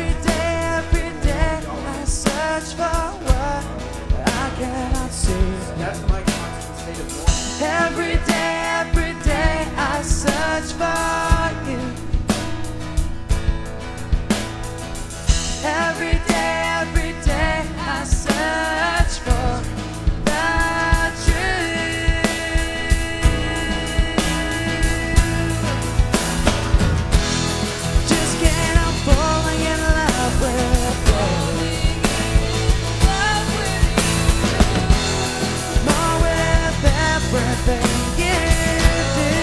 every day I search for what I cannot see. That's my constant state of mind. Every day I search for you. Every day I search for the truth. Just can't help falling in love with you. More with everything you do.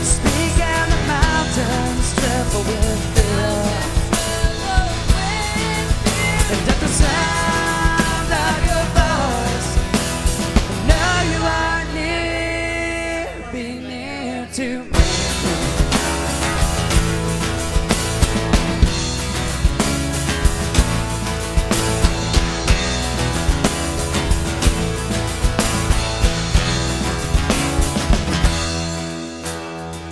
Speak and the mountains tremble with fear. And at the sound of your voice, I know you are near, be near to me.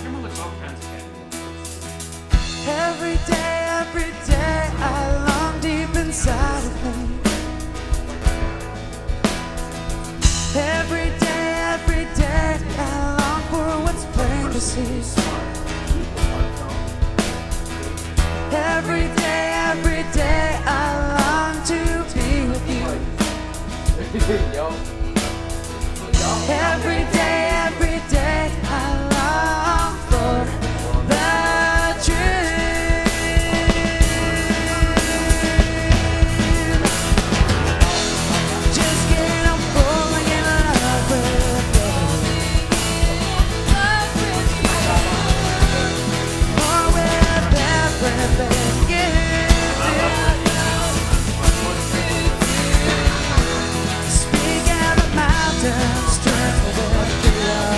Remember the all kinds of candy. Every day I long deep inside of me. Every day I long for what's plain to see. Every day I long to be with you. Yo. Every day I long for the truth. Just can't help falling in love with you. More with everything you do. Speak and the mountains tremble with fear.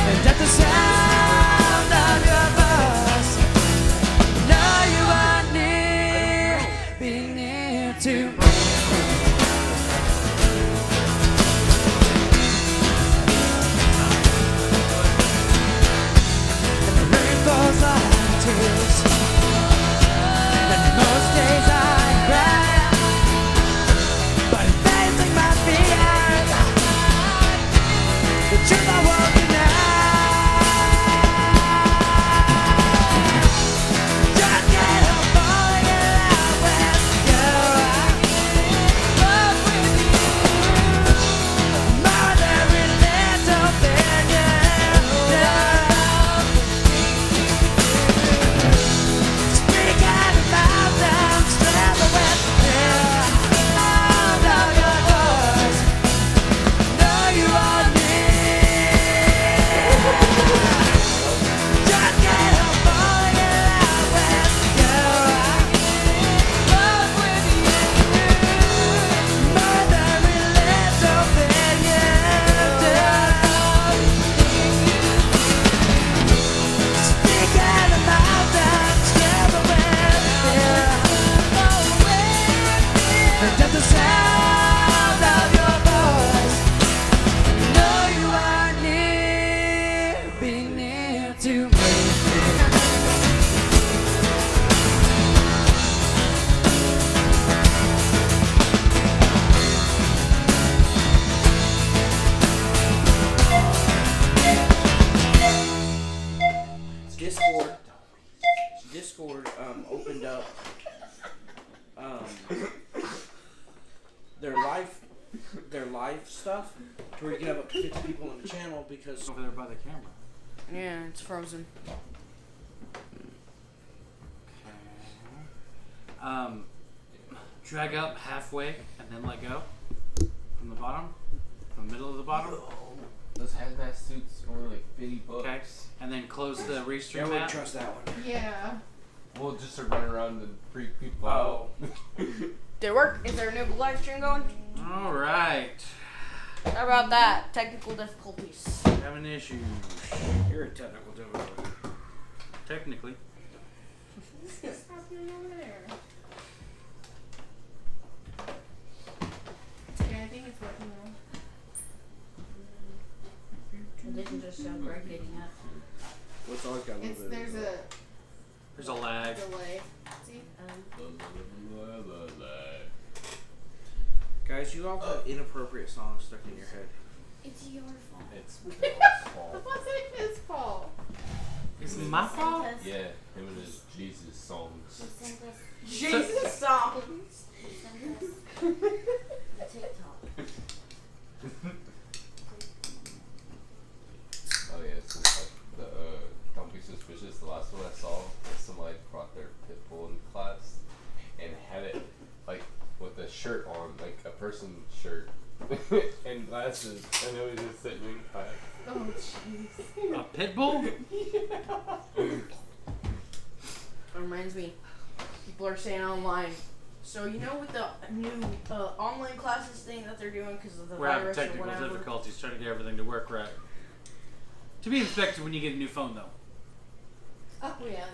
And at the sound of your voice, know you are near, be near to me. And the rain falls like tears, and most days I cry, but facing my fears, the truth I won't deny. Just can't help falling in love with you. Love with you. More than every little thing you do. Speak out of mountains, travel with fear. Sound of your voice, know you are near. Just can't help falling in love with you. Love with you. More than every little thing you do. Speak out of mountains, travel with fear. And at the sound of your voice, know you are near, be near to me. Discord opened up their live stuff to where you can have up to 50 people on the channel because Over there by the camera. Yeah, it's frozen. Drag up halfway and then let go from the bottom, from the middle of the bottom. Those hazmat suits are only like $50. Okay, and then close the I restream wouldn't app. trust that one. Yeah. We'll just start running around and freak people Oh. out. Did it work? Is there a new live stream going? All right, How about that? Technical difficulties. having issues. You're a technical difficulty. Technically. What's happening over there? Yeah, I think it's working now. It didn't just sound right getting up. Well, it's always got a little bit. There's a There's a lag. delay. See? Guys, you all have inappropriate songs stuck in your head. It's your fault. It's It wasn't his fault. Is it my fault? yeah, him and his Jesus songs. He sent us. Jesus songs. He sent us the TikTok. Oh yeah, so like the don't be suspicious. The last one I saw, somebody brought their pit bull in class and had it like with a shirt on, like a person's shirt and glasses, and it was just sitting in class. Oh jeez. A pit bull? It reminds me, people are saying online. So you know with the new online classes thing that they're doing because of the We're having virus or technical whatever. difficulties trying to get everything to work right. To be expected when you get a new phone, though. Oh yeah.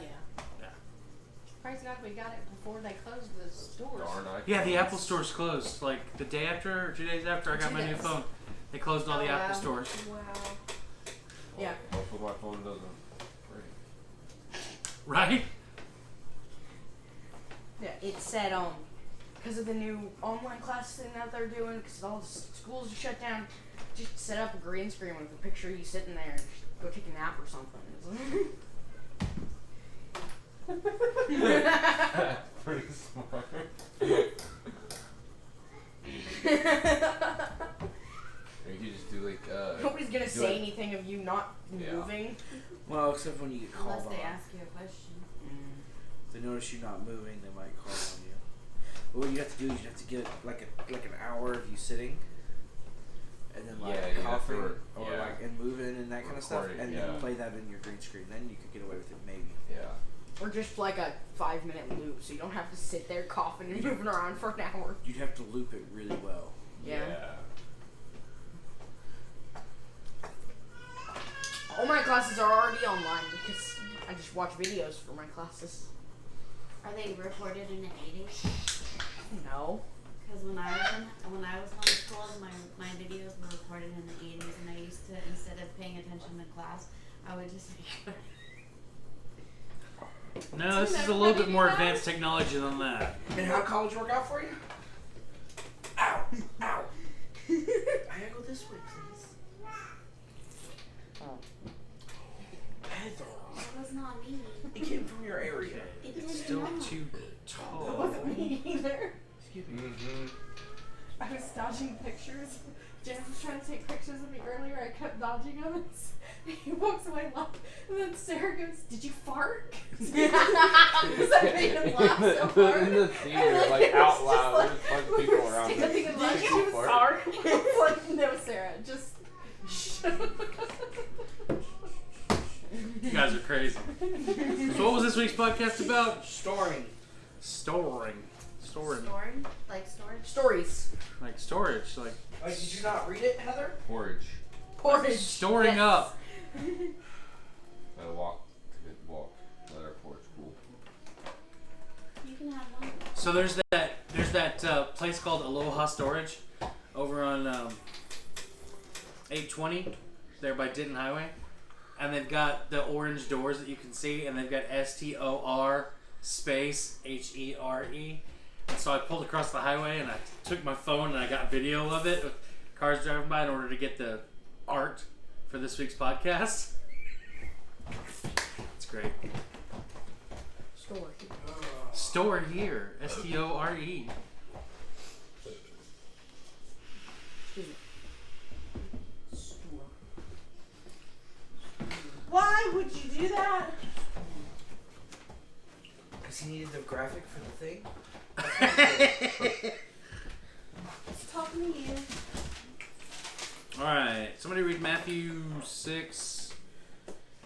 Yeah. Praise God, we got it before they closed the stores. Darn iPhones. Yeah, the Apple store's closed. Like the day after or 2 days after I got 2 my new days. phone, they closed all the Oh, Apple wow. stores. Wow. Yeah. Hopefully my phone doesn't break. Right? Yeah, it said because of the new online class thing that they're doing, because all the schools are shut down, just set up a green screen with a picture of you sitting there and just go take a nap or something. Pretty smart. Or you could just do like Nobody's gonna do say it- anything of you not Yeah. moving. Well, except when you get called Unless on. they ask you a question. If they notice you not moving, they might call on you. But what you have to do is you have to get like an hour of you sitting, and then like Yeah, you have to coughing re- or yeah. like and moving and that kind of stuff, Record it, and yeah. then play that in your green screen. Then you could get away with it, maybe. Yeah. Or just like a 5-minute loop, so you don't have to sit there coughing and moving around for an hour. You'd have to loop it really well. Yeah. All my classes are already online because I just watch videos for my classes. Are they recorded in the 80s? No. Because when I was homeschooled, my videos were recorded in the 80s, and I used to, instead of paying attention to class, I would just make No, this is a little bit more advanced technology than that. And how'd college work out for you? Ow! Ow! I gotta go this way, please. Heather, That was not me. it came from your area. It It's didn't still know. too That tall. wasn't me either. Excuse me. Mm-hmm. I was dodging pictures. Jen was trying to take pictures of me earlier. I kept dodging them. He walks away laughing. And then Sarah goes, "Did you fart?" Because I made him laugh so hard. In the theater, like out loud, there's a bunch of people around. Standing and laughing. She was sorry. I was like, "No, Sarah, just shh." You guys are crazy. So what was this week's podcast about? Storing. Storing. Storing? Like storage? Stories. Like storage. Like Like, did you not read it, Heather? Porridge. Porridge. storing Yes. up. Gotta walk. Good walk. Let our porridge cool. You can have one. So there's that place called Aloha Storage over on 820 there by Denton Highway, and they've got the orange doors that you can see, and they've got STOR space HERE. And so I pulled across the highway and I took my phone and I got video of it with cars driving by in order to get the art for this week's podcast. It's great. Story. Store here. STORE. Why would you do that? Because he needed the graphic for the thing. It's talking to you. Alright, somebody read Matthew 6,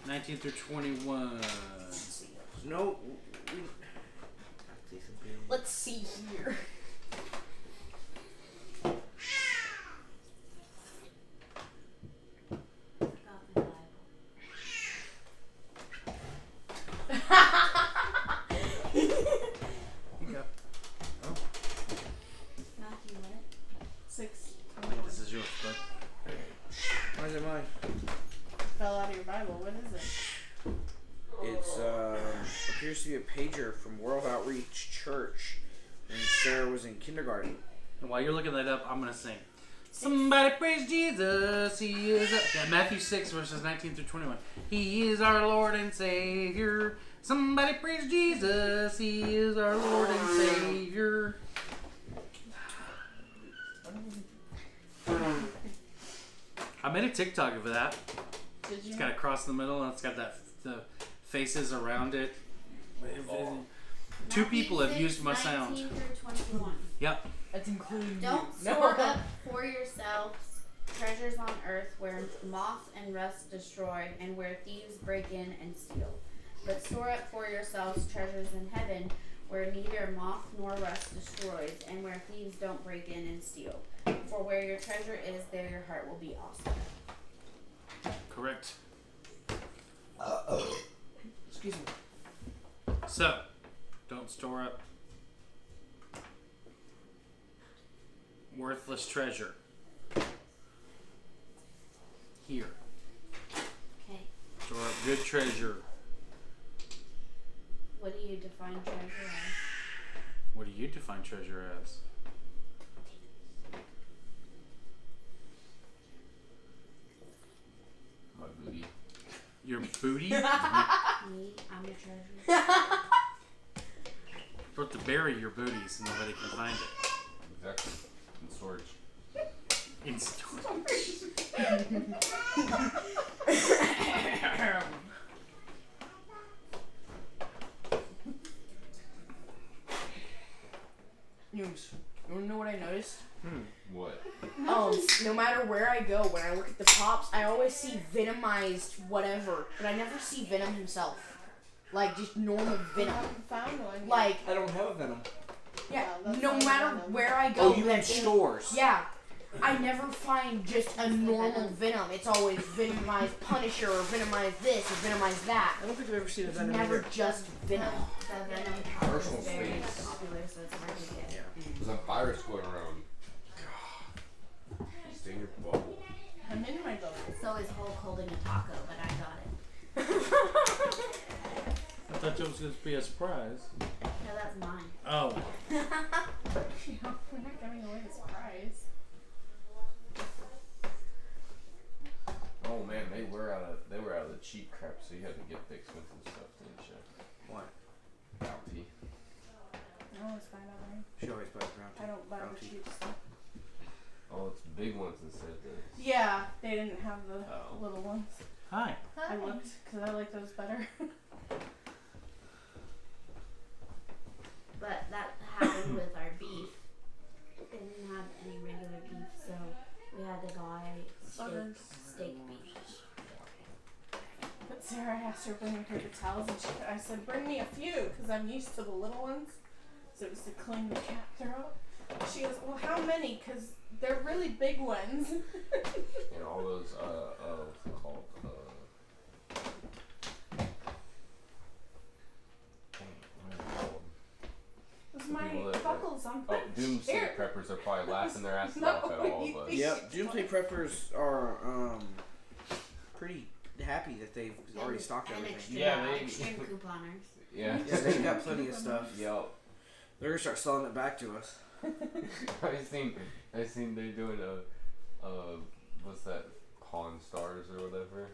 19 through 21. No. Let's see here. Forgot my Bible. You got. Matthew, what? 6. This is yours, bud. Why is it mine? Fell out of your Bible. What is it? There used to be a pager from World Outreach Church when Sarah was in kindergarten. And while you're looking that up, I'm gonna sing. Somebody praise Jesus. He is Matthew 6 verses 19 through 21. He is our Lord and Savior. Somebody praise Jesus. He is our Lord and Savior. I made a TikTok of that. Did you? It's got a cross in the middle and it's got the faces around it. Two people have used my sound. 19 through 21. Yep. That's including Don't you. store up for yourselves treasures on earth where moth and rust destroy and where thieves break in and steal. But store up for yourselves treasures in heaven where neither moth nor rust destroys and where thieves don't break in and steal. For where your treasure is, there your heart will be also. Correct. Excuse me. So, don't store up worthless treasure here. Okay. Store up good treasure. What do you define treasure as? What do you define treasure as? My booty. Your booty? Me, I'm your treasure. You're supposed to bury your booty so nobody can find it. Exactly. In storage. In storage. Noobs. You wanna know what I noticed? What? No matter where I go, when I look at the pops, I always see venomized whatever, but I never see Venom himself. Like, just normal I Venom. haven't found one yet. Like, I don't have a Venom. yeah, that's no not matter Venom. where I go. Oh, you like, in stores? Yeah. I never find just a normal Venom. It's always Venomized Punisher, or Venomized this, or Venomized that. I don't think I've ever seen a It's Venom never either. just Venom. The Venom pop Personal is very space. popular, so it's hard to get. Yeah. There's a virus going around. Stay in your bubble. I'm in my bubble. So is Hulk holding a taco, but I got it. I thought it was going to be a surprise. No, that's mine. Oh. Yeah, we're not giving away the surprise. Oh man, they were out of the cheap crap, so you had to get the expensive stuff, didn't you? What? Bounty. No, it's fine over here. She always buys brown tea. I don't buy the Bounty. cheap stuff. Oh, it's big ones instead of the. Yeah, they didn't have the Oh. little ones. Hi. I looked because I like those better. But that happened with our beef. They didn't have any regular beef, so we had to buy steak beef. But Sarah asked her to bring me paper towels, and I said, bring me a few, because I'm used to the little ones. So it was to clean the cat throat. She goes, well, how many? Because they're really big ones. And all those, what's it called? Dang, what are they called? Those my People that- buckles on Oh, my doomsday chair. preppers are probably laughing their asses No, off at all of us. you- Yep, Doomsday Preppers are pretty happy that they've already stocked And everything. extreme, Yeah, they- extreme couponers. Yeah. Yeah, they've got plenty of stuff. Yep. They're gonna start selling it back to us. I seen they're doing what's that, Pawn Stars or whatever.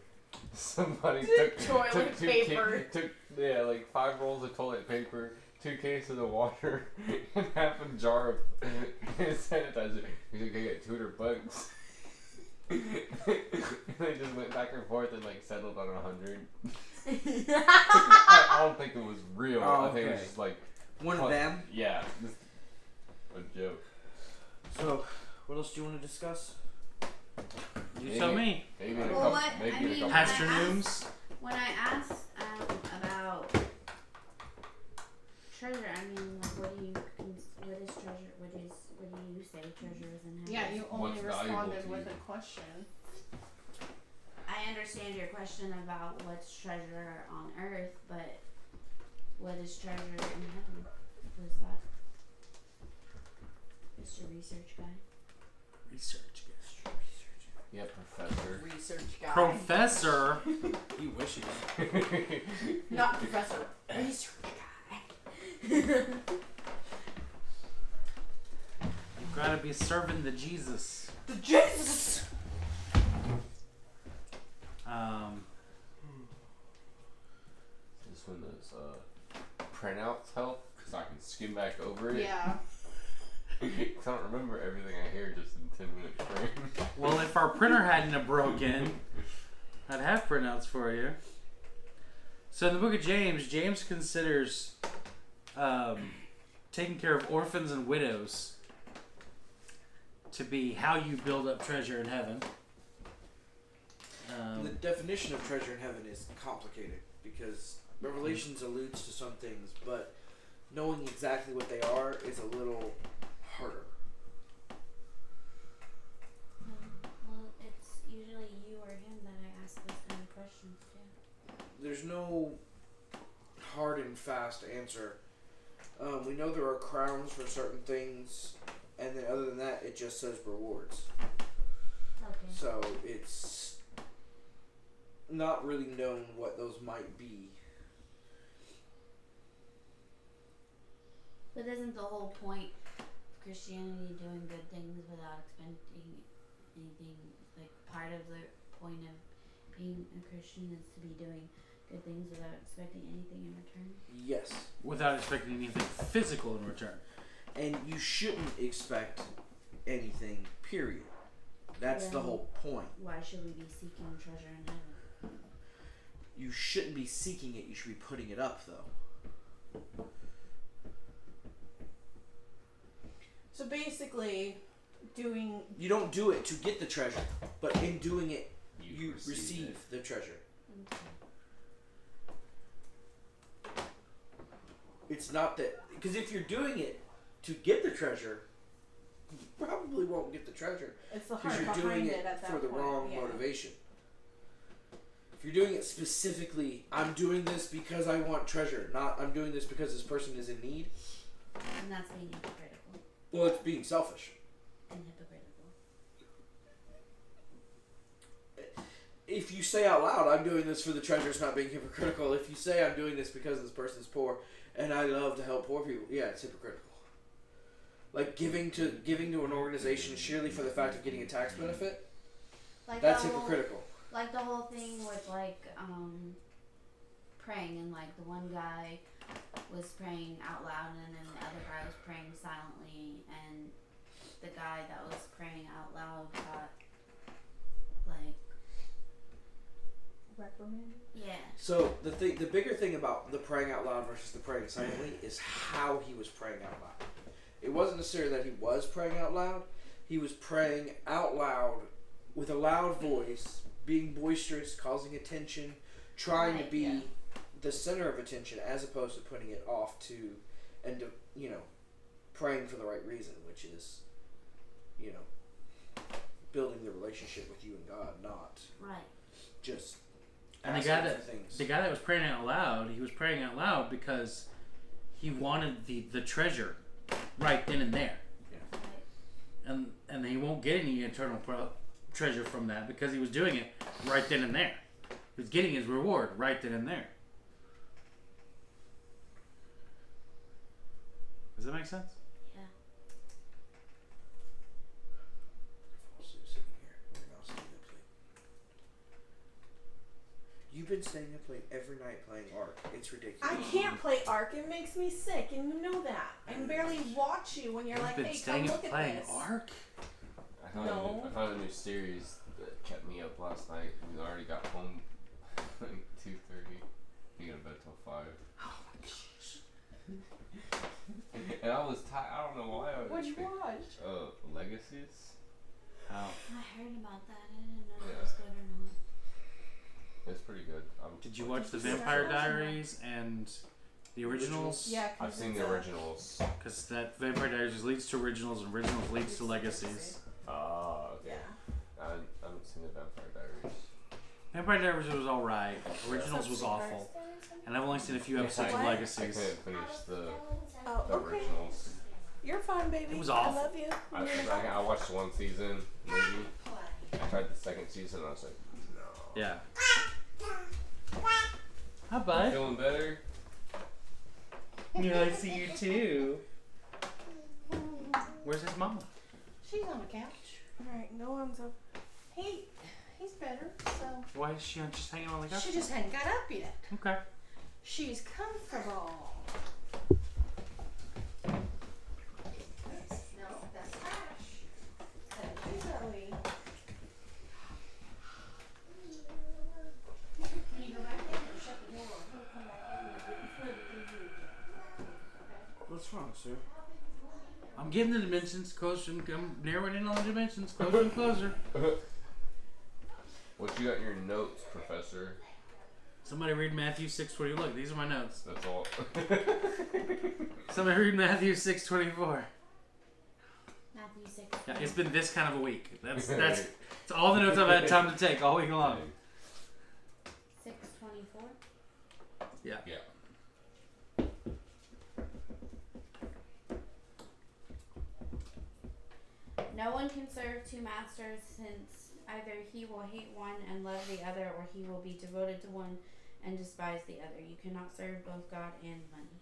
Somebody took Toilet two paper. took like 5 rolls of toilet paper, 2 cases of water, and half a jar of sanitizer. He's like, I got $200. And they just went back and forth and like settled on 100. I don't think it was real. Oh, I think it was okay. just like One of them. Yeah, just a joke. So, what else do you want to discuss? You tell me. Maybe in a Well, couple. what- Maybe I in a mean, couple. Pastrooms. When I asked about treasure, I mean, like, what is treasure? What do you say treasure is in heaven? Yeah, you only What's valuable responded to with you? a question. I understand your question about what's treasure on earth, but what is treasure in heaven? What is that? Mr. Research Guy. Research. Yeah, professor. research guy. Professor. You wish you. Not professor. Research guy. You gotta be serving the Jesus. The Jesus. This one those printouts help because I can skim back over it. Yeah. 'Cause I don't remember everything I hear just in 10-minute frames. Well, if our printer hadn't have broken, I'd have printouts for you. So in the book of James, James considers taking care of orphans and widows to be how you build up treasure in heaven. The definition of treasure in heaven is complicated because Revelations alludes to some things, but knowing exactly what they are is a little harder. Well, it's usually you or him that I ask those kind of questions to. There's no hard and fast answer. We know there are crowns for certain things, and then other than that, it just says rewards. Okay. So it's not really known what those might be. But isn't the whole point of Christianity doing good things without expecting anything? Like, part of the point of being a Christian is to be doing good things without expecting anything in return? Yes. Without expecting anything physical in return. And you shouldn't expect anything, period. That's the Then whole point. Why should we be seeking treasure in heaven? You shouldn't be seeking it, you should be putting it up, though. So basically, doing You don't do it to get the treasure, but in doing it, you receive it. the treasure. Okay. It's not that... Because if you're doing it to get the treasure, you probably won't get the treasure. it's the Because heart you're behind doing it it at that for the point. wrong yeah. motivation. If you're doing it specifically, I'm doing this because I want treasure, not I'm doing this because this person is in need, And that's being hypocritical. well, it's being selfish. And hypocritical. If you say out loud, I'm doing this for the treasure, it's not being hypocritical. If you say I'm doing this because this person's poor and I love to help poor people, yeah, it's hypocritical. Like giving to an organization sheerly for the fact of getting a tax benefit, Like that's the whole, hypocritical. like the whole thing with praying, and like the one guy was praying out loud and then the other guy was praying silently, and the guy that was praying out loud got like Reprimanded. yeah. So the bigger thing about the praying out loud versus the praying silently is how he was praying out loud. It wasn't necessarily that he was praying out loud. He was praying out loud with a loud voice, being boisterous, causing attention, trying to Right, be yeah. the center of attention as opposed to putting it off to, and to, praying for the right reason, which is, building the relationship with you and God, not Right. just And the asking guy for that things. the guy that was praying out loud, he was praying out loud because he wanted the treasure right then and there, Right. and he won't get any eternal treasure from that because he was doing it right then and there. He was getting his reward right then and there. Does that make sense? Yeah. Sitting here, we're now staying up late. You've been staying up late every night playing Ark. It's ridiculous. I can't play Ark. It makes me sick, and you know that. I can barely watch you when you're You've like, been hey, come staying look up at playing this. Ark? I found, No. I found a new series that kept me up last night. We already got home like 2:30. We got to bed till 5. Oh my gosh. And I was tired. I don't know why. What'd you watch? Legacies. How? I heard about that. I didn't know if it was good or not. It's pretty good. Did you watch the Did you Vampire start watching Diaries and the originals? Yeah, I've seen the originals. Because that Vampire Diaries leads to originals, and originals leads to legacies. Ah, okay. Yeah. I haven't seen the Vampire Diaries. Vampire Diaries was alright. Originals was awful. And I've only seen a few episodes of What? I Legacies. couldn't finish the Oh, okay. originals. You're fine, baby. It was I awful. love you. I watched one season, maybe. I tried the second season, I was like, no. Yeah. Hi, bud. Feeling better? Yeah, I see you too. Where's his mama? She's on the couch. Alright, go on. So, he's better. So, Why is she just hanging on the couch? she just hadn't got up yet. Okay. She's comfortable. No, that's trash. That is Zoe. When you go back in, you shut the door. He'll come back in and flip the TV. What's wrong, sir? I'm getting the dimensions closer and I'm narrowing in on the dimensions closer and closer. What you got in your notes, Professor? Somebody read Matthew 6:20. Look, these are my notes. That's all. Somebody read Matthew 6:24. Matthew 6. Yeah, it's been this kind of a week. That's all the notes I've had time to take all week long. 6:24. Yeah. Yeah. No one can serve two masters, since either he will hate one and love the other, or he will be devoted to one and despise the other. You cannot serve both God and money.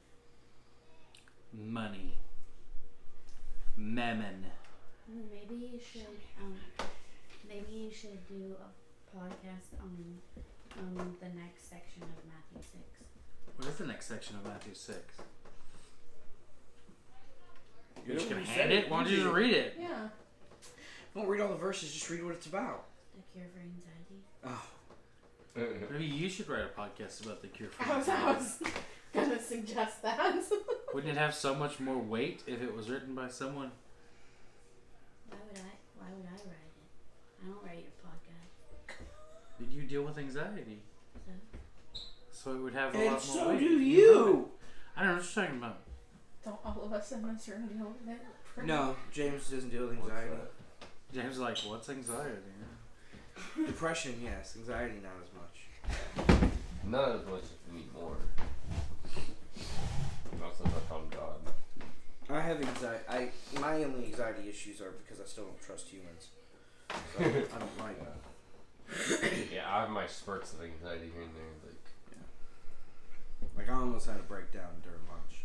Money. Mammon. Maybe you should do a podcast on the next section of Matthew 6. What is the next section of Matthew 6? You You're just know gonna what hand you it? said. Why don't you just read it? Yeah. Don't read all the verses, just read what it's about. The cure for anxiety. Oh. Maybe you should write a podcast about the cure for I anxiety. was gonna suggest that. Wouldn't it have so much more weight if it was written by someone? Why would I write it? I don't write your podcast. You deal with anxiety. So it would have a And lot more so weight. do you. I don't know what you're talking about. Don't all of us in this room deal with it? No, James doesn't deal with anxiety. James is like, what's anxiety? Depression, yes. Anxiety, not as much. Not as much if we need more. Not so much on God. I have anxiety. My only anxiety issues are because I still don't trust humans. So I don't like that. Yeah, I have my spurts of anxiety here and there. Like I almost had a breakdown during lunch.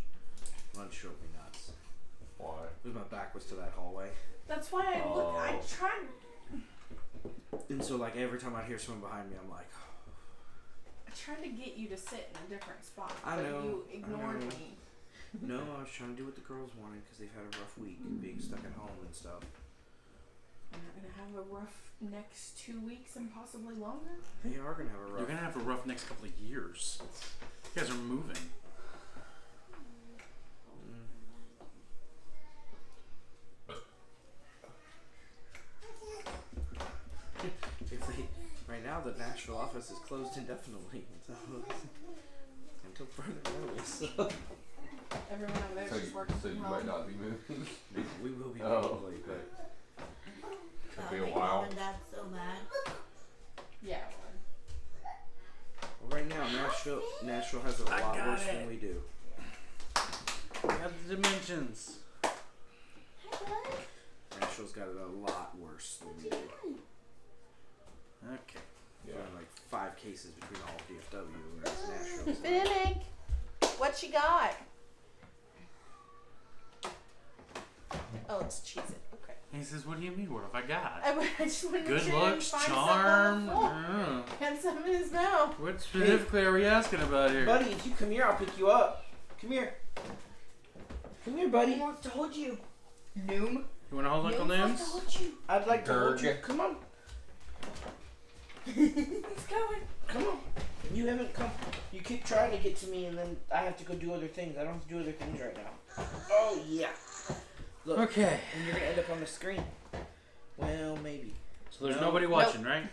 Lunch drove me nuts. Why? Because my back was to that hallway. That's why I tried. And so like every time I'd hear someone behind me, I'm like, I tried to get you to sit in a different spot, I but know, you I ignored know. me. no, I was trying to do what the girls wanted because they've had a rough week being stuck at home and stuff. I'm not gonna have a rough next 2 weeks and possibly longer. They are gonna have a rough. You're gonna have a rough next couple of years. You guys are moving. Right now, the Nashville office is closed indefinitely until further notice. Everyone over there So just you, working so from you home. might not be moving. We will be Oh. probably, but Could be a while. Mom and Dad so bad. Yeah. well, right now Nashville has a I lot got worse it. than we do. We have the dimensions. Nashville's got it a lot worse than we do. Okay. We have like 5 cases between all of DFW, whereas Nashville's like, Finnick, what you got? Oh, it's Cheez-It. Okay. He says, what do you mean? What have I got? I just wanted to Good make sure he looks, didn't find charm. something on the floor. And some in his mouth. What specifically are we asking about here? buddy, if you come here, I'll pick you up. Come here. Come here, buddy. wants to hold you. Noom. You want to hold Uncle Nooms? hold you. I'd like to hold you. Gerg. Come on. He's going. Come on. You haven't come. You keep trying to get to me, and then I have to go do other things. I don't have to do other things right now. Oh, yeah. Look. Okay. And you're going to end up on the screen. Well, maybe. So there's No. nobody watching, right?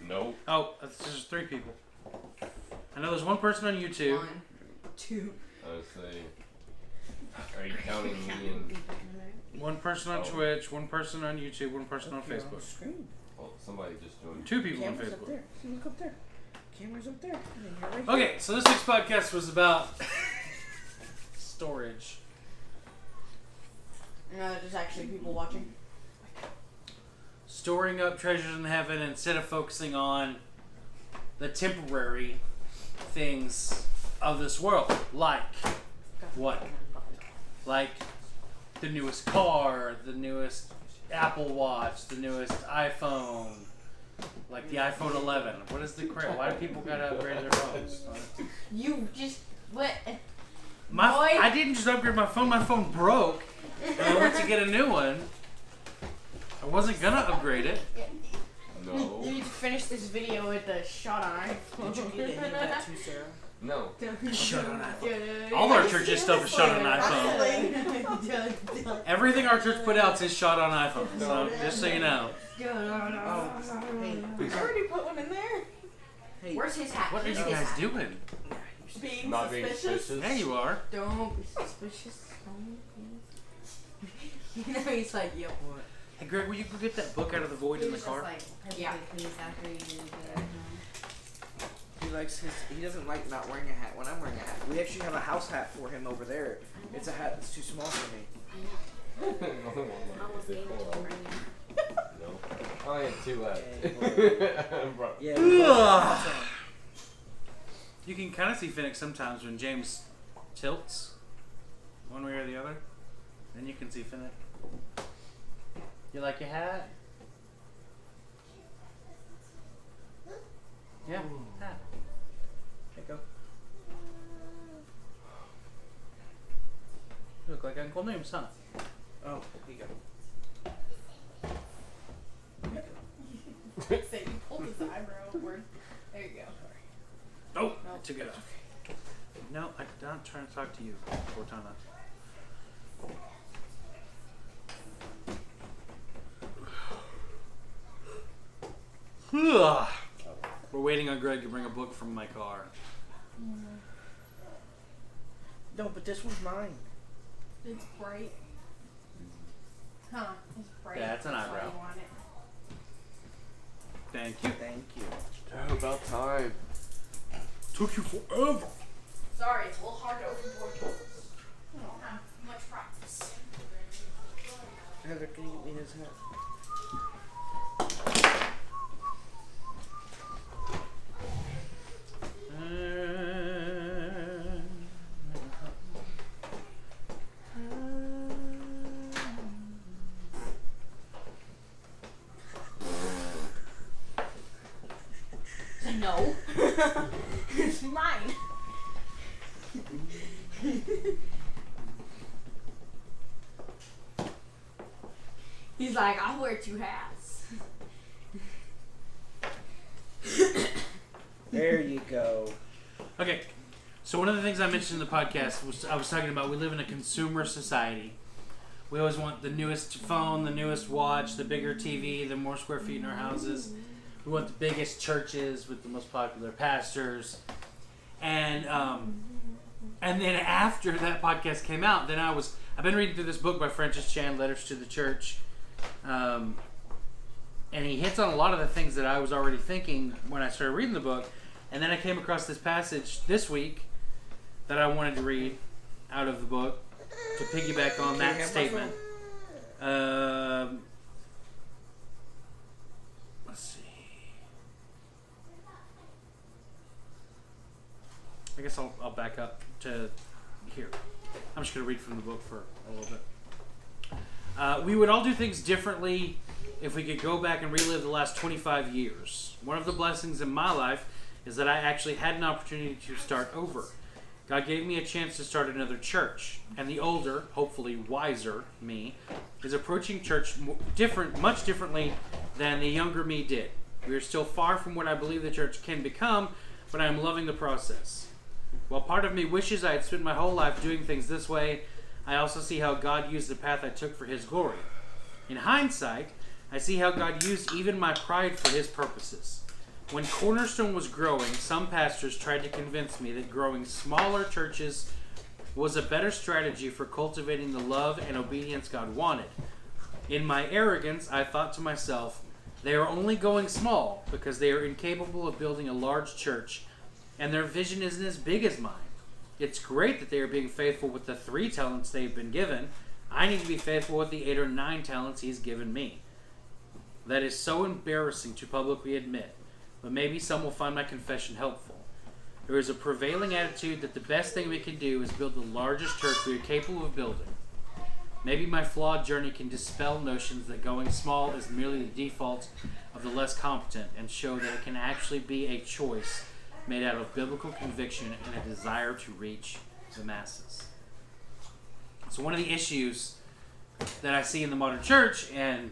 Nope. Oh, there's 3 people. I know there's 1 person on YouTube. 1, 2. I would say. Are you counting me and? 1 person on Oh. Twitch, 1 person on YouTube, 1 person on You're Facebook. the screen. Well, somebody just joined. 2 people on Camera's up Facebook. there. See, look up there. Camera's up there. And then you're right Okay, so this week's podcast was about storage. No, there's actually people watching. storing up treasures in heaven instead of focusing on the temporary things of this world. Like what? Like the newest car, the newest Apple Watch, the newest iPhone, like the iPhone 11. What is the crap? Why do people gotta upgrade their phones? You just what? I didn't just upgrade my phone. My phone broke, and I went to get a new one. I wasn't gonna upgrade it. No. You need to finish this video with the shot on iPhone. Did you get any of that too, Sarah? No. Shot on iPhone. All our church's stuff is shot on iPhone. Everything our church put out says shot on iPhone. So just so you know. Hey, I already put one in there. hey, Where's his hat? What are you Where's his guys hat? doing? Being Not being suspicious. suspicious. Oh, There you are. Don't be suspicious. You know, he's like, yo. what? Hey Greg, will you go get that book out of the void He in the was car? just like perfectly Yeah. pleased after you did He likes his. He doesn't like not wearing a hat when I'm wearing a hat. We actually have a house hat for him over there. It's a hat that's too small for me. almost gave it to him right No. I had 2 left. Okay, Bro. Yeah. we both- You can kind of see Phoenix sometimes when James tilts one way or the other. Then you can see Phoenix. You like your hat? Yeah, hat. There you go. You look like Uncle Noom's, huh? Oh, here you go. Say you pulled his eyebrow upward. There you go. Oh, I took it off. No, I'm not trying to talk to you, Cortana. We're waiting on Greg to bring a book from my car. No, but this was mine. It's bright. Huh? It's bright. Yeah, it's an That's why eyebrow. you want it. Thank you. Thank you. Oh, about time. Took you forever. Sorry, it's a little hard to open doors. I don't have much practice. Heather, can you get me his hat? No. It's mine. He's like, I'll wear 2 hats. There you go. Okay, so one of the things I mentioned in the podcast was I was talking about we live in a consumer society. We always want the newest phone, the newest watch, the bigger TV, the more square feet in our houses. We want the biggest churches with the most popular pastors. And then after that podcast came out, then I've been reading through this book by Francis Chan, Letters to the Church. And he hits on a lot of the things that I was already thinking when I started reading the book. And then I came across this passage this week that I wanted to read out of the book to piggyback on Can you that have my statement. Let's see. I guess I'll back up to here. I'm just going to read from the book for a little bit. We would all do things differently if we could go back and relive the last 25 years. One of the blessings in my life is that I actually had an opportunity to start over. God gave me a chance to start another church, and the older, hopefully wiser me is approaching church much differently than the younger me did. We are still far from what I believe the church can become, but I am loving the process. While part of me wishes I had spent my whole life doing things this way, I also see how God used the path I took for His glory. In hindsight, I see how God used even my pride for His purposes. When Cornerstone was growing, some pastors tried to convince me that growing smaller churches was a better strategy for cultivating the love and obedience God wanted. In my arrogance, I thought to myself, they are only going small because they are incapable of building a large church, and their vision isn't as big as mine. It's great that they are being faithful with the 3 talents they've been given. I need to be faithful with the 8 or 9 talents He's given me. that is so embarrassing to publicly admit, but maybe some will find my confession helpful. There is a prevailing attitude that the best thing we can do is build the largest church we are capable of building. Maybe my flawed journey can dispel notions that going small is merely the default of the less competent and show that it can actually be a choice made out of biblical conviction and a desire to reach the masses. So one of the issues that I see in the modern church, and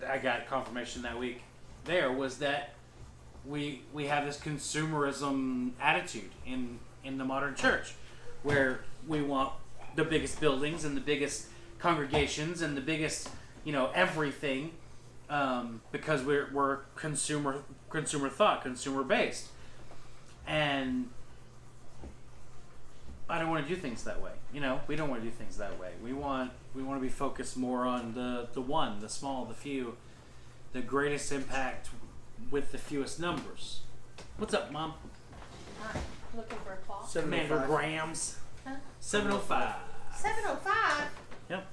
I got confirmation that week there, was that we have this consumerism attitude in the modern church, where we want the biggest buildings and the biggest congregations and the biggest, everything, because we're consumer thought, consumer based, and I don't want to do things that way. We don't want to do things that way. We want to be focused more on the one, the small, the few, the greatest impact with the fewest numbers. What's up, Mom? Looking for a clock. Commander Grams. Huh? 705. 7:05. Yep.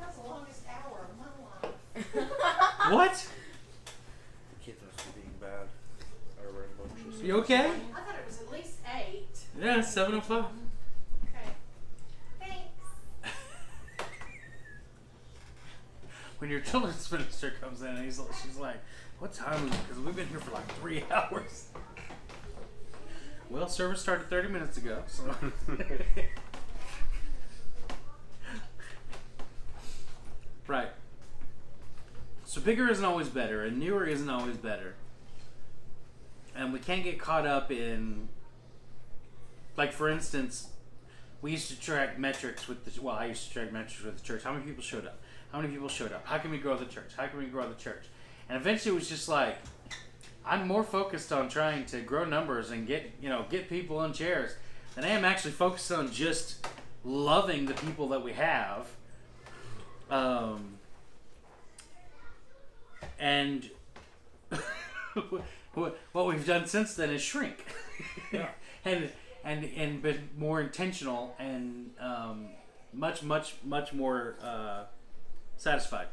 That's the longest hour of my life. What? Kids must be being bad. Or rambunctious. You okay? I thought it was at least 8. Yeah, 705. Okay. Thanks. When your children's minister comes in, and she's like, "What time is it? Because we've been here for like 3 hours." Well, service started 30 minutes ago, so. Right. So bigger isn't always better, and newer isn't always better. And we can't get caught up in, like, for instance, we used to track metrics with the, I used to track metrics with the church. How many people showed up? How many people showed up? How can we grow the church? How can we grow the church? And eventually it was just like, I'm more focused on trying to grow numbers and get people in chairs than I am actually focused on just loving the people that we have. And what we've done since then is shrink. Yeah. and been more intentional and much more satisfied.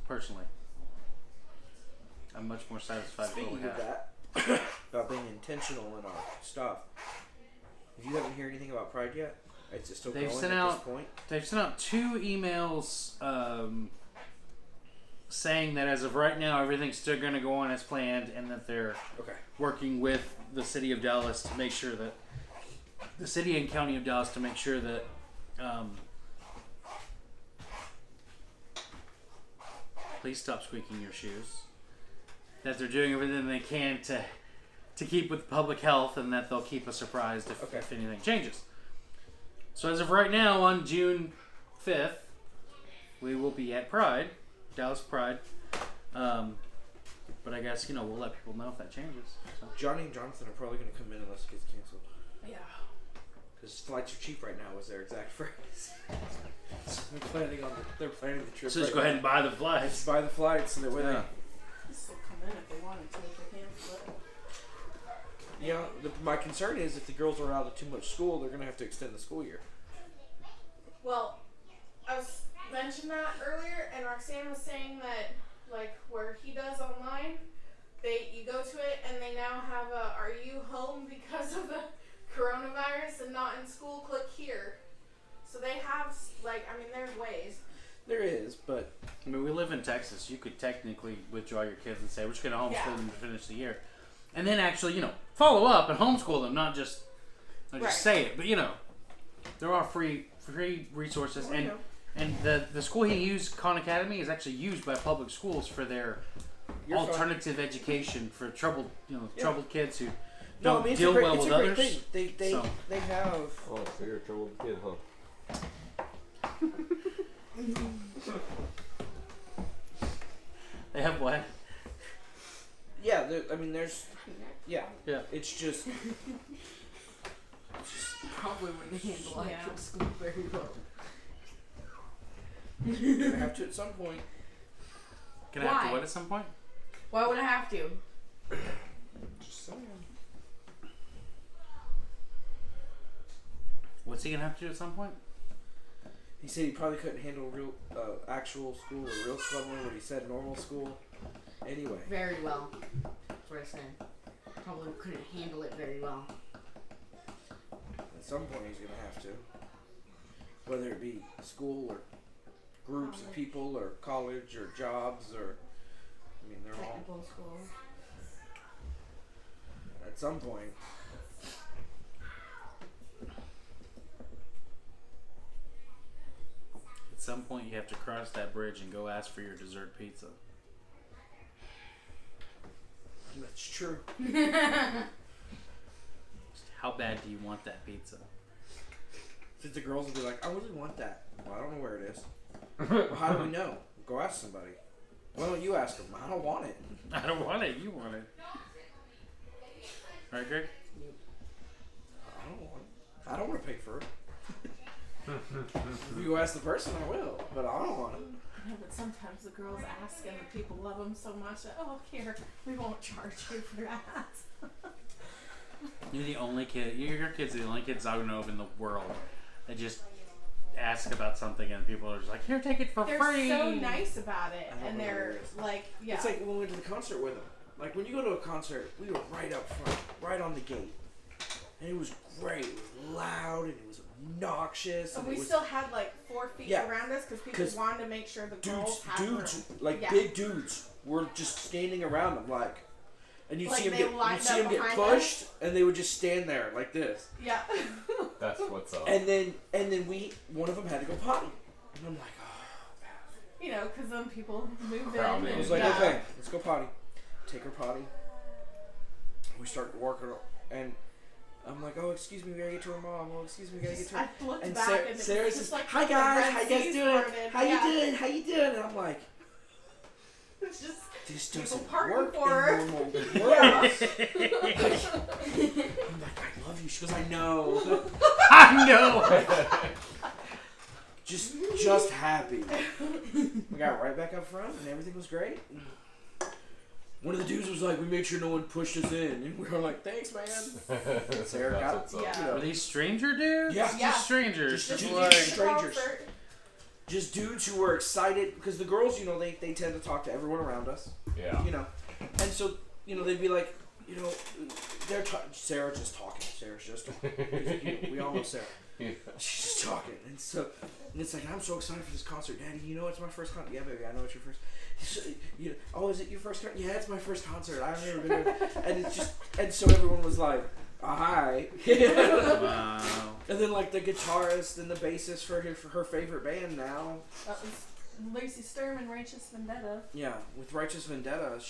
Personally, I'm much more satisfied with what Speaking we of have. that, about being intentional in our stuff, if you haven't heard anything about Pride yet, it's still They've going sent at out- this point. They've sent out 2 emails saying that as of right now, everything's still going to go on as planned, and that they're Okay. working with the city of Dallas to make sure that the city and county of Dallas to make sure that please stop squeaking your shoes. That they're doing everything they can to keep with public health, and that they'll keep us surprised if anything changes. So as of right now, on June 5th, we will be at Pride, Dallas Pride. But I guess, we'll let people know if that changes. So. Johnny and Jonathan are probably going to come in unless it gets canceled. Yeah. Because flights are cheap right now was their exact phrase. So they're planning the trip. So just right go ahead now. and buy the flights. Just buy the flights and that way Yeah. They still come in if they wanted to, if they can't. my concern is if the girls are out of too much school, they're going to have to extend the school year. Well, I was mentioned that earlier, and Roxanne was saying that, like, where he does online, you go to it, and they now have a, are you home because of the coronavirus and not in school? Click here. So they have, there's ways. There is, but I mean, we live in Texas. You could technically withdraw your kids and say, we're just going to homeschool Yeah. them to finish the year. And then actually, follow up and homeschool them, not just Right. say it. But, there are free resources. Well, and the school he used, Khan Academy, is actually used by public schools for their You're fine. alternative education for troubled kids who no, don't I mean, it's deal a great, well it's with a great others. thing. They So. they have. Oh, so you're a troubled kid, huh? They have what? Yeah, there's. Yeah. Yeah. It's just. Probably wouldn't handle Yeah. actual school very well. You're gonna have to at some point. Can I have to Why? what at some point? Why would I have to? Just saying. What's he going to have to do at some point? He said he probably couldn't handle real actual school or real school, but he said normal school. Anyway. Very well. That's what I said. Probably couldn't handle it very well. At some point he's going to have to. Whether it be school or groups of people or college or jobs or... I mean, they're all... Technical school. At some point. At some point, you have to cross that bridge and go ask for your dessert pizza. That's true. How bad do you want that pizza? Since the girls will be like, I really want that. Well, I don't know where it is. Well, how do we know? Go ask somebody. Why don't you ask them? I don't want it. I don't want it. You want it. Right, Greg? I don't want it. I don't want to pay for it. If you ask the person, I will. But I don't want it. Yeah, but sometimes the girls ask and the people love them so much that, oh, here, we won't charge you for that. You're the only kid. Your kid's the only kids I know of in the world that just ask about something and people are just like, here, take it for They're free. so nice about it, I don't and know they're what it is. like, yeah. It's like when we went to the concert with them. Like when you go to a concert, we were right up front, right on the gate. And it was great. It was loud and it was obnoxious. And And we it was still had like 4 feet Yeah. around us because people 'Cause wanted to make sure the girls had room. like Yeah. big dudes, were just standing around them, like, and you'd Like see them they get, lined you'd see up them get behind pushed, and they would just stand there like this. Yeah. That's what's up. And then one of them had to go potty, and I'm like, oh. You know, because then people move Crowd in. in. I And, was like, yeah. okay, let's go potty. Take her potty. We start working, and I'm like, oh, excuse me, we gotta get to her mom. Oh, excuse me, we gotta get to her. I looked And back Sarah, and it was Sarah's just just like hi the guys, Red how you guys Seas doing? parted. How Yeah. you doing? How you doing? And I'm like, It's just this people doesn't parting work for her. in normal world. Yeah. I'm like, I love you. She goes, I know. I know. just happy. We got right back up front, and everything was great. One of the dudes was like, we made sure no one pushed us in, and we were like, thanks, man. Sarah That's got what's up. Yeah. you know, Are these stranger dudes? Yeah. Yeah. Just strangers. Just Just dudes. like, Strangers. Concert. just dudes who were excited because the girls, you know, they tend to talk to everyone around us, Yeah. you know, and so you know they'd be like, you know, Sarah's just talking. Sarah's just talking. We all know Sarah. Yeah. She's just talking, and it's like, I'm so excited for this concert, Daddy. You know it's my first concert. Yeah, baby, I know it's your first. You know, oh, is it your first concert? Yeah, it's my first concert. I've never been there. And it's just, and so everyone was like, hi. wow. And then like the guitarist and the bassist for her favorite band now. That was Lucy Sturm, Righteous Vendetta. Yeah, with Righteous Vendetta,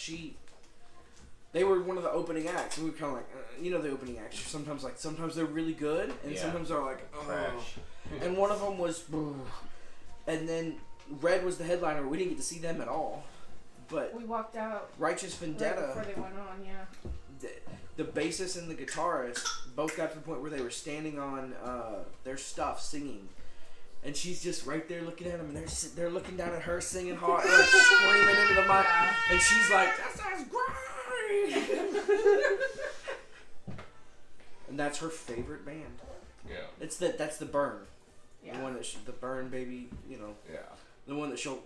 they were one of the opening acts. And we were kind of like, you know, the opening acts. Sometimes they're really good, and Yeah. sometimes they're like, oh. Trash. And one of them was, and then Red was the headliner. We didn't get to see them at all, but We walked out Righteous right Vendetta, before they went on, yeah. the bassist and the guitarist both got to the point where they were standing on their stuff singing. And she's just right there looking at them, and they're looking down at her singing hard, like screaming into the mic. And she's like, "That sounds great!" And that's her favorite band. Yeah. That's the Burn, Yeah. the one that the Burn baby, you know, Yeah. the one that she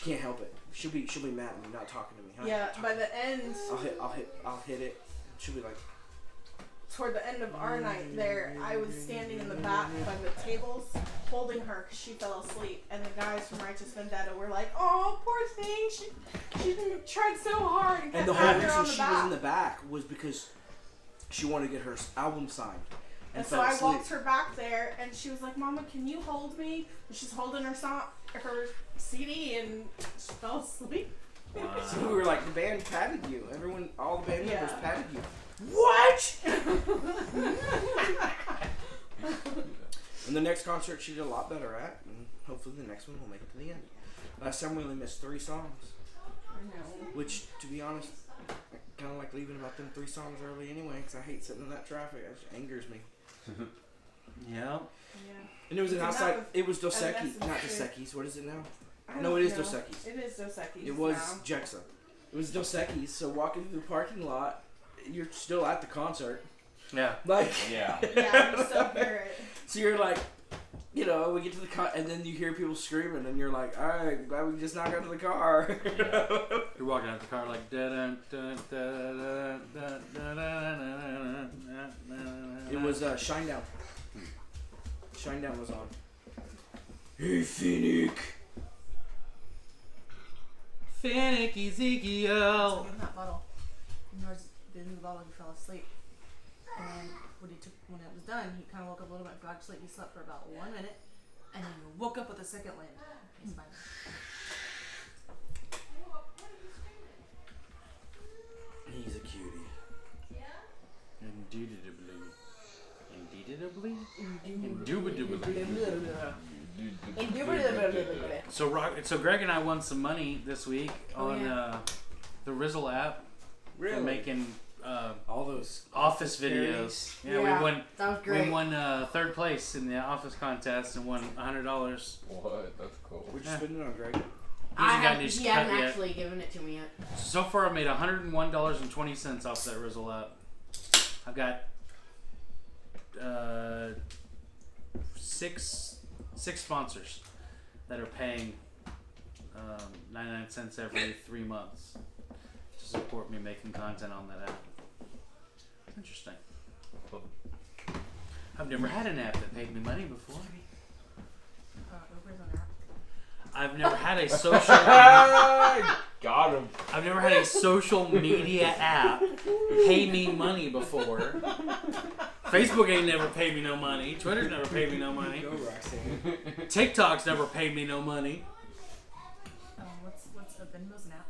can't help it. She'll be mad at me not talking to me. Huh? Yeah, by the end, I'll hit it. She'll be like, toward the end of our night there, I was standing in the back by the tables holding her because she fell asleep. And the guys from Righteous Vendetta were like, oh, poor thing. She tried so hard and and kept the whole patting her reason on the she back. was in the back was because she wanted to get her album signed. And so fell I asleep. walked her back there, and she was like, Mama, can you hold me? And she's holding her CD, and she fell asleep. So we were like, the band patted you. All the band members Yeah. patted you. What? And the next concert she did a lot better at, and hopefully the next one will make it to the end. Last time we only missed 3 songs, I know. which, to be honest, I kind of like leaving about them 3 songs early anyway, because I hate sitting in that traffic. It just angers me. Yeah. Yeah. And it was an It's outside. enough It was Dos of Equis, not Dos message. Equis. What is it now? I No, don't it is know. Dos Equis. It is Dos Equis. It was now. Jexa. It was Dos Equis. So walking through the parking lot, you're still at the concert. Yeah. Like, Yeah. Yeah, you still hear it. so you're like, you know, we get to the car, and then you hear people screaming, and you're like, all right, glad we just knocked out of the car. You're walking out the car like dun dun dun dun dun. It was Shinedown. Shinedown was on. Hey, Finnick. Finnick So Ezekiel. give him that bottle. And there was in the bottle, he fell asleep. And then when it was done, he kind of woke up a little bit, got to sleep. He slept for about 1 minute, and then he woke up with a second wind. He's fine. He's a cutie. Indubitably. So Greg and I won some money this week on the Rizzle app for making all those office videos. Yeah, Yeah, we won. that was great. We won 3rd place in the office contest and won $100. What? That's cool. What'd you spend it on, Greg? He hasn't He cut hasn't yet. actually given it to me yet. So far, I made $101.20 off that Rizzle app. I've got six sponsors that are paying 99 cents every 3 months to support me making content on that app. Interesting. I've never had an app that paid me money before. Uber's on app. I've never had a social. Got him. I've never had a social media app pay me money before. Facebook ain't never paid me no money. Twitter's never paid me no money. Go, Roxanne. TikTok's never paid me no money. What's Venmo's an app?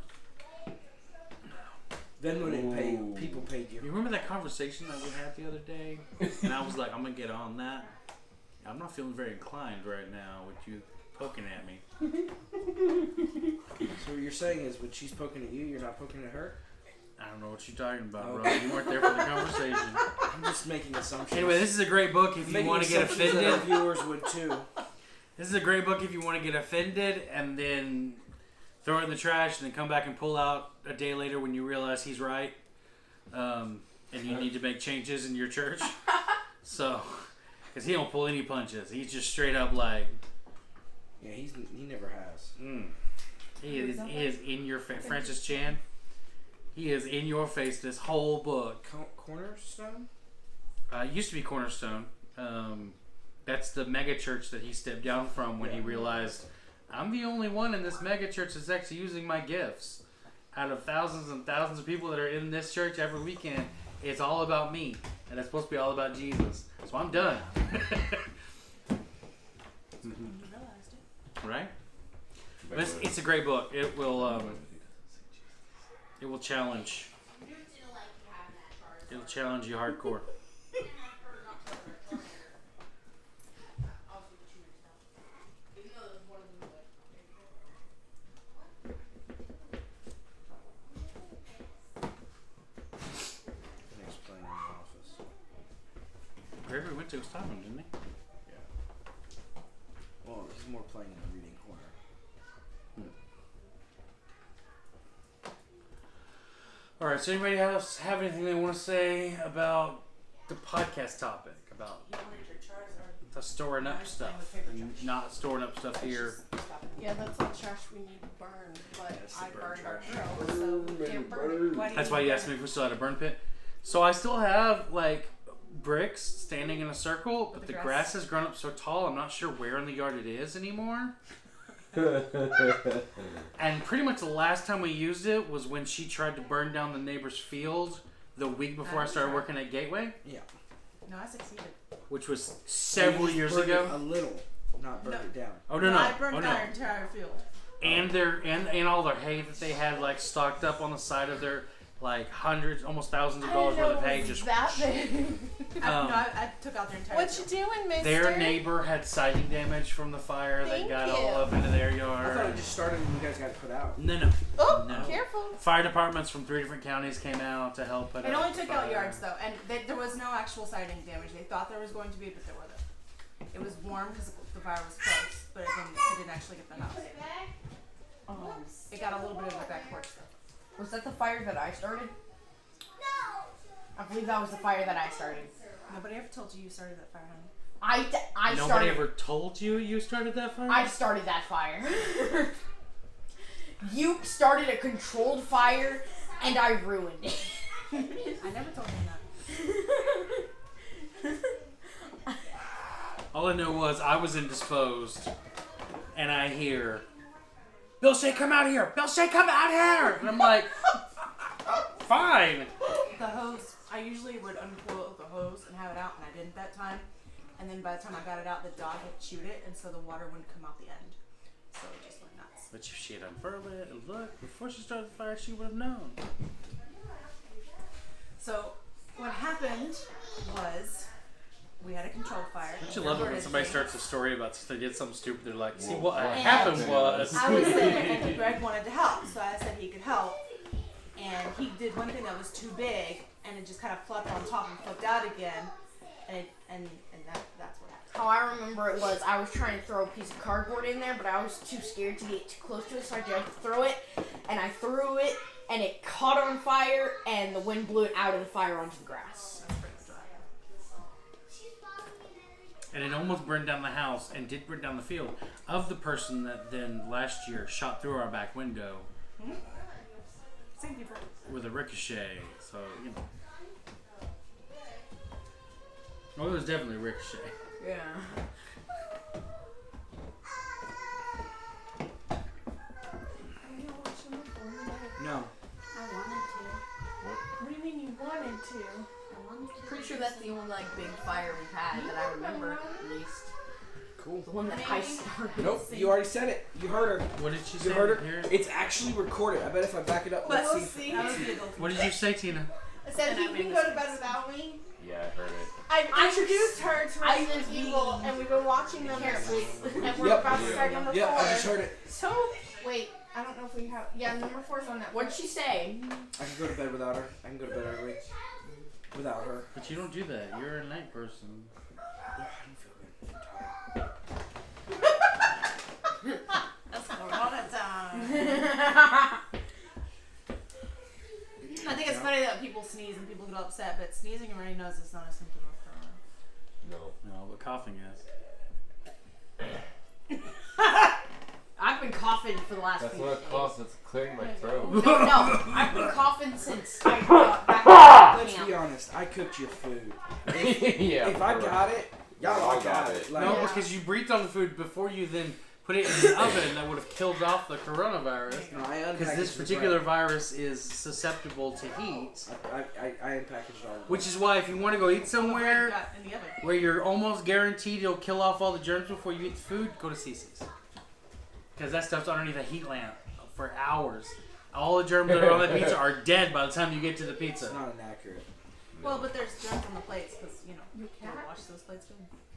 Then when it Ooh. paid, people paid You you. remember that conversation that we had the other day? And I was like, I'm gonna get on that. I'm not feeling very inclined right now with you poking at me. So what you're saying is when she's poking at you, you're not poking at her? I don't know what you're talking about, bro. Okay. You weren't there for the conversation. I'm just making assumptions. Anyway, this is a great book if you Making want to get assumptions that our offended. viewers would too. This is a great book if you want to get offended and then throw it in the trash and then come back and pull out a day later when you realize he's right. And you need to make changes in your church. So, because he don't pull any punches. He's just straight up like, Yeah, he never has. He is in your face. Francis Chan. He is in your face this whole book. Cornerstone? It used to be Cornerstone. That's the mega church that he stepped down from when he realized, I'm the only one in this mega church that's actually using my gifts. Out of thousands and thousands of people that are in this church every weekend, it's all about me. And it's supposed to be all about Jesus. So I'm done. Right? But it's a great book. It will challenge. It'll challenge you hardcore. Next playing in the office. Wherever we went to was talking, didn't he? Well, he's more playing in the reading corner. All right. So anybody else have anything they want to say about the podcast topic about the storing up stuff and not storing up stuff here? Yeah, that's all trash we need to burn, but Yes, I burn burned our trash. grill, so we can't burn it. Why do That's you why you burn asked it? me if we still had a burn pit. So I still have like bricks standing in a circle, but the the grass? grass has grown up so tall. I'm not sure where in the yard it is anymore. And pretty much the last time we used it was when she tried to burn down the neighbor's field the week before I started working at Gateway, Yeah. No, I succeeded. which was several years Burned it ago. a little, not burned it down. Oh no! I burned Oh no! our entire field. And and all their hay that they had like stocked up on the side of their like hundreds, almost thousands of dollars worth of hay just. that big. I took out their entire What you field. doing, mister? Their neighbor had siding damage from the fire that Thank got you. all up into their I yard. thought it just started when you guys got put out. No. Oh, No. careful. Fire departments from 3 different counties came out to help put It out only took the out fire. yards though, and there was no actual siding damage. They thought there was going to be, but there wasn't. It was warm because the fire was close, but it didn't actually get the house. It got a little bit of the back porch though. Was that the fire that I started? No. I believe that was the fire that I started. Nobody ever told you started that fire, honey. I Nobody started. ever told you started that fire? I started that fire. You started a controlled fire, and I ruined it. I never told him that. All I know was I was indisposed, and I hear, Bill Shea, come out here! Bill Shea, come out here! And I'm like, fine. The hose, I usually would uncoil the hose and have it out, and I didn't that time. And then by the time I got it out, the dog had chewed it, and so the water wouldn't come out the end. So it just went nuts. But if she had unfurled it and looked, before she started the fire, she would have known. So what happened was we had a controlled fire. Don't you love it when somebody starts a story about they did something stupid? They're like, see, Well, what what happened happened was. I was saying that Greg wanted to help, so I said he could help. And he did one thing that was too big, and it just kind of flopped on top and flipped out again. And that's what happened. How I remember it was I was trying to throw a piece of cardboard in there, but I was too scared to get too close to it, so I tried to throw it, and I threw it, and it caught on fire, and the wind blew it out of the fire onto the grass. That's pretty much what happened. And it almost burned down the house and did burn down the field of the person that then last year shot through our back window Same people. with a ricochet. So, you know. Well, it was definitely a ricochet. Yeah. No. I wanted to. What do you mean you wanted to? I wanted to. Pretty sure that's the only like big fire we've had that I remember at least. Cool. The one that I started. Nope, you already said it. You heard her. What did she You say? heard her. Here? It's actually recorded. I bet if I back it up, But let's we'll see. see. That was the adult. What did you say, Tina? I said And he I made can this go to bed without me. Yeah, I heard it. I introduced her to I Resident was Evil, being and we've been watching them this week. And we're Yep. about to start number 4. Yeah, I just heard it. So, wait, I don't know if we have. Yeah, number 4's on that. What'd she say? I can go to bed without her. I can go to bed early without her. But you don't do that. You're a night person. I don't feel good. I'm tired. That's Corona time. I think it's funny that people sneeze and people get upset, but sneezing and runny nose is not a symptom of corona. No. No, but coughing is. I've been coughing for the last That's few not a days. cough, that's clearing my throat. No, I've been coughing since I got back Let's to be honest. I cooked your food. Yeah. If I for- got it, y'all Y'all all got got it. it. Like, No, because you breathed on the food before you then put it in the oven. That would have killed off the coronavirus. no, I Because unpackaged this the particular bread. virus is susceptible to heat. I unpackaged all of it. Which is why if you want to go eat somewhere Got in the oven. where you're almost guaranteed you'll kill off all the germs before you eat the food, go to Cece's. Because that stuff's underneath a heat lamp for hours. All the germs that are on that pizza are dead by the time you get to the pizza. It's not inaccurate. Well, but there's germs on the plates because, you know, you can't wash those plates.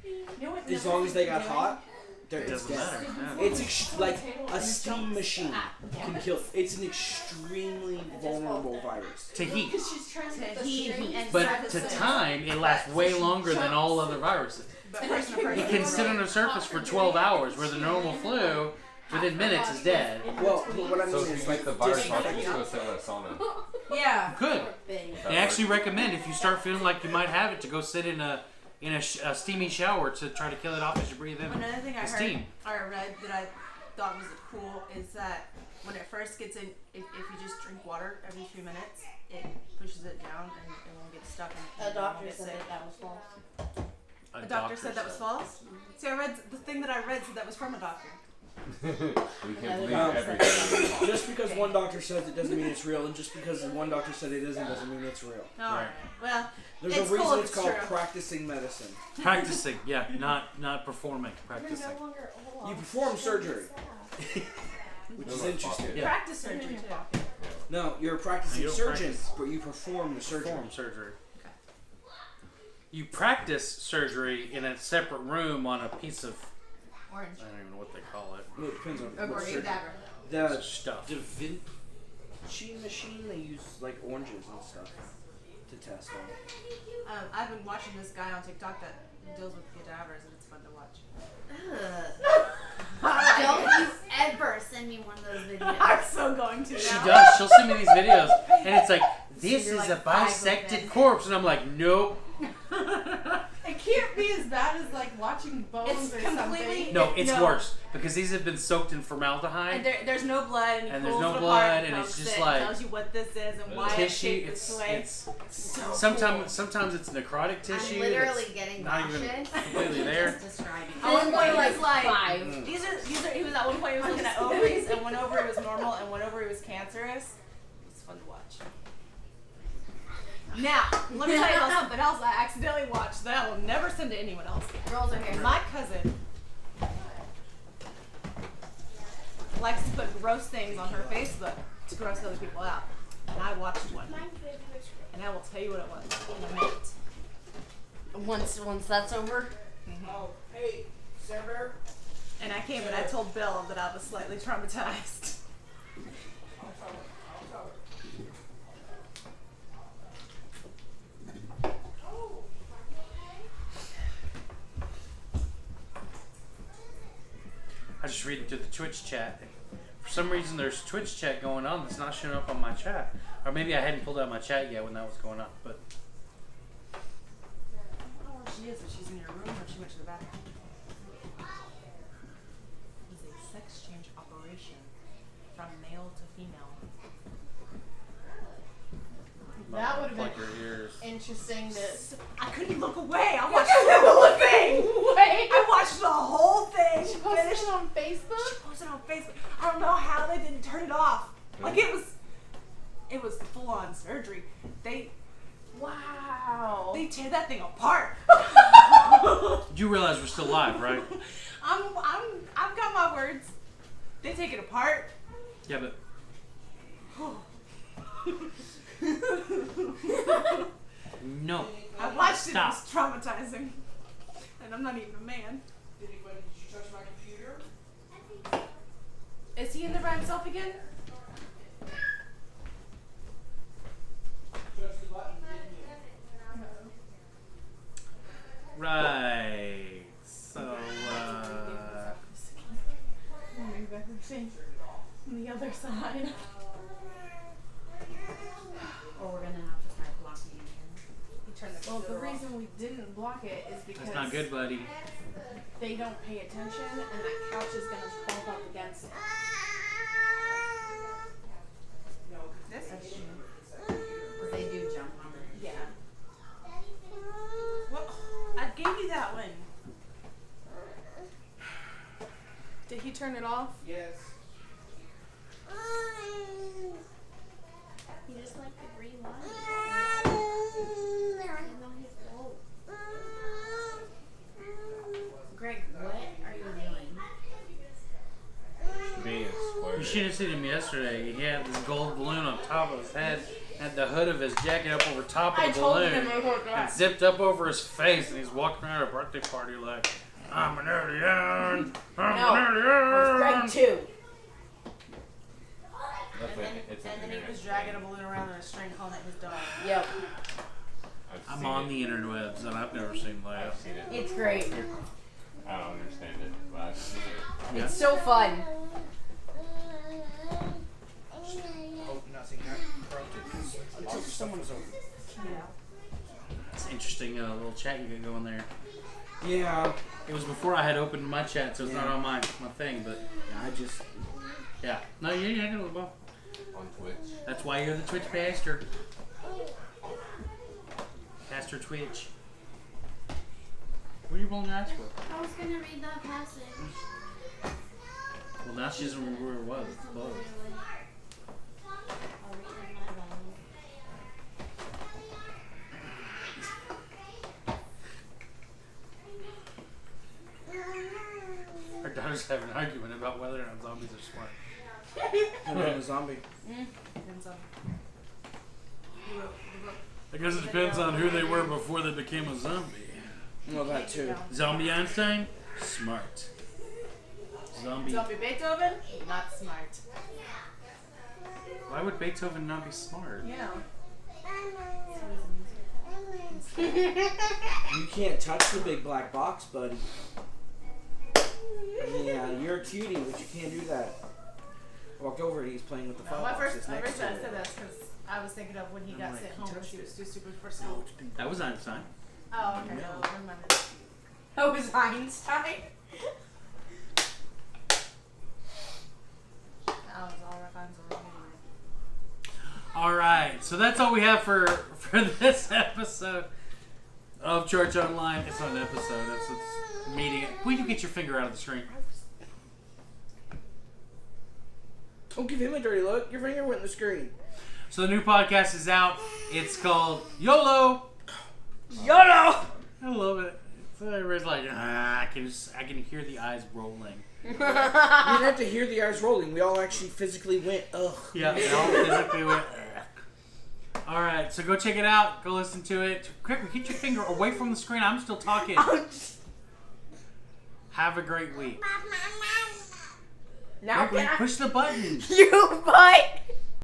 You know what? As long as they got hot, they're It doesn't dead. matter. Yeah. It's like a steam machine can kill. It's an extremely vulnerable virus. To heat. She's trying to heat. and But surface to it. time, it lasts way longer than all other viruses. But person to It person. can sit on the surface for 12 hours, where the normal flu, within minutes, is dead. Well, what I mean So if is you like the virus off, you disinfectant. just go sit in a sauna. Yeah. Good. Thing. They actually recommend if you start feeling like you might have it to go sit in a steamy shower to try to kill it off as you breathe in Another thing I the heard steam. or read that I thought was cool is that when it first gets in, if you just drink water every few minutes, it pushes it down and it won't get stuck. And A you won't doctor get said sick. that was false. A doctor said that was false. See, I read the thing that I reid said that was from a doctor. We can believe Um, everything. Just because one doctor says it doesn't mean it's real, and just because one doctor said it doesn't mean it's real. All right. Well, There's It's a reason cool if it's it's called true. practicing medicine. Practicing, yeah, not performing, practicing. You perform surgery, which No is more interesting. talking. Yeah. practice surgery too. No, you're a practicing You don't surgeon, practice. but you perform the surgery. Perform surgery. You practice surgery in a separate room on a piece of, Orange. I don't even know what they call it. Well, it depends on Or what surgery. cadaver. The Stuff. Da Vinci machine, they use like oranges and stuff to test on. I've been watching this guy on TikTok that deals with cadavers, and it's fun to watch. Don't you ever send me one of those videos. I'm so going to now. She does. She'll send me these videos, and it's like, this you're is like a 5 of bisected them. corpse, and I'm like, nope. It can't be as bad as like watching bones It's or completely- something. No, it's No. worse because these have been soaked in formaldehyde. And there's no blood, and, And he there's pulls no it blood, apart and it's pokes just it, like tells you what this is and why it's tissue. shaped this way. It's sometimes it's necrotic tissue. I'm literally that's getting not even nauseous. completely there. Just describing At one point, he was like, five. these are. He was at one point he was looking at ovaries, and one ovary was normal, and one ovary was cancerous. It's fun to watch. Now, let me tell you about something else I accidentally watched that I will never send to anyone else. Girls are here. My cousin likes to put gross things on her Facebook to gross other people out. And I watched one. And I will tell you what it was in a minute. Once that's over. Oh, hey, server. And I came and I told Bill that I was slightly traumatized. I just read through the Twitch chat. For some reason, there's Twitch chat going on that's not showing up on my chat, or maybe I hadn't pulled out my chat yet when that was going on. But I don't know where she is, but she's in your room or she went to the bathroom. It was a sex change operation from male to female. That would have plug been your ears. interesting to. I couldn't look away. I watched the whole thing. Wait. I watched the whole thing. She posted it on Facebook? She posted it on Facebook. I don't know how they didn't turn it off. Like it was full on surgery. They Wow. tear that thing apart. You realize we're still live, right? I've got my words. They take it apart. Yeah, but no. I watched Stop. it. It was traumatizing. And I'm not even a man. Did you touch my computer? Is he in there by himself again? Touch the button, didn't you? Right. So, Move everything on the other side. Or we're gonna have to start blocking it again. He turned the Well, the computer off. reason we didn't block it is because that's not good, buddy. they don't pay attention, and that couch is gonna bump up against it. This That's true. Because they do jump on it. Yeah. What? I gave you that one. Did he turn it off? Yes. You just like the green light. You know he's old. Greg, what are you doing? Being square. You should have seen him yesterday. He had this gold balloon on top of his head, had the hood of his jacket up over top of I the told balloon, him about and that. zipped up over his face, and he's walking around at a birthday party like, I'm an alien, I'm No, an it was alien. Greg too. It's And then he was dragging a balloon around on a string calling it his dog. Yep. I'm on the interwebs, and I've never seen that. I've seen it. It's great. I don't understand it, but I've seen it. Yeah. It's so fun. Hope nothing got corrupted. Until someone's over. Yeah. It's an interesting little chat you got going there. Yeah. It was before I had opened my chat, so it's not Yeah. on my thing, but I just. yeah. No, you hang it well. On Twitch. That's why you're the Twitch pastor. Pastor Twitch. What are you rolling your eyes for? I was gonna read that passage. Well, now she doesn't remember where it was. It's closed. I'll read it in my Bible. Our daughters have an argument about whether or not zombies are smart. I'm a zombie. Depends on. I guess it depends on who they were before they became a zombie. Well, that too. Zombie Einstein? Smart. Zombie. Zombie Beethoven? Not smart. Why would Beethoven not be smart? Yeah. You can't touch the big black box, buddy. Yeah, you're a cutie, but you can't do that. I walked over and he's playing with the No, file my boxes first next time I to said it. that because I was thinking of when he I'm got like, sent he home when touched she was it. too stupid for school. That was Einstein. Oh, okay. No. No, never mind. That was Einstein. That was all that kinds of All right, so that's all we have for this episode of Church Online. It's not an episode. It's meeting. Will you get your finger out of the screen? Don't give him a dirty look. Your finger went in the screen. So the new podcast is out. It's called YOLO. YOLO! I love it. So everybody's like, I can hear the eyes rolling. You didn't have to hear the eyes rolling. We all actually physically went, ugh. Yeah, they all physically went. All right, so go check it out. Go listen to it. Quick, get your finger away from the screen. I'm still talking. Have a great week. Now Quickly, can I? push the button. You butt!